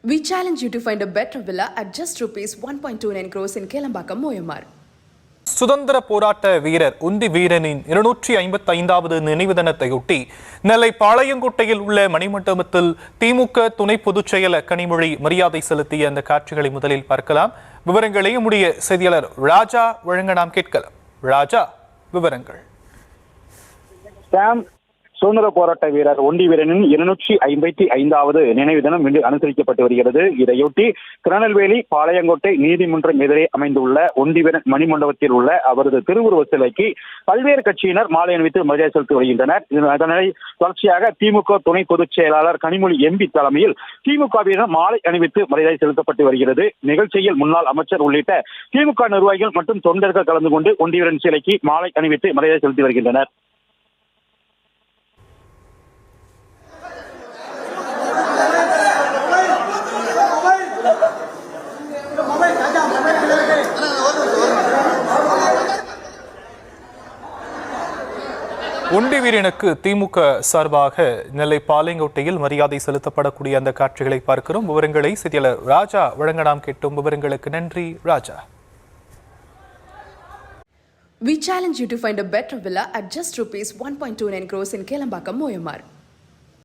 We challenge you to find a better villa at just rupees 1.29 crores in Kelambakam, Moyamar. சுதந்திர போராட்ட வீரர் உந்தி வீரனின் 255வது நினைவு தினத்தையொட்டி நெல்லை பாளையங்கோட்டையில் உள்ள மணிமண்டபத்தில் திமுக துணை பொதுச் செயலர் கனிமொழி மரியாதை செலுத்திய அந்த காட்சிகளை முதலில் பார்க்கலாம். விவரங்களை நம்முடைய செய்தியாளர் ராஜா வழங்க நாம் கேட்கலாம். ராஜா, விவரங்கள். சுதந்திர போராட்ட வீரர் ஒண்டி வீரனின் 255வது நினைவு தினம் இன்று அனுசரிக்கப்பட்டு வருகிறது. இதையொட்டி திருநெல்வேலி பாளையங்கோட்டை நீதிமன்றம் எதிரே அமைந்துள்ள ஒண்டி வீரன் மணிமண்டபத்தில் உள்ள அவரது திருவுருவ சிலைக்கு பல்வேறு கட்சியினர் மாலை அணிவித்து மரியாதை செலுத்தி வருகின்றனர். அதனை தொடர்ச்சியாக திமுக துணை பொதுச் செயலாளர் கனிமொழி எம்பி தலைமையில் திமுகவினர் மாலை அணிவித்து மரியாதை செலுத்தப்பட்டு வருகிறது. நிகழ்ச்சியில் முன்னாள் அமைச்சர் உள்ளிட்ட திமுக நிர்வாகிகள் மற்றும் தொண்டர்கள் கலந்து கொண்டு ஒண்டி வீரன் சிலைக்கு மாலை அணிவித்து மரியாதை செலுத்தி வருகின்றனர். ஒண்டி வீரனுக்கு திமுக சார்பாக நெல்லை பாளையங்கோட்டையில் மரியாதை செலுத்தப்படக்கூடிய அந்த காட்சிகளை பார்க்கிறோம். விவரங்களை செய்தியாளர் ராஜா வழங்க நாம் கேட்டோம். விவரங்களுக்கு நன்றி ராஜா. We challenge you to find a better villa at just rupees 1.29 crores in Kelambakam, Moyamar.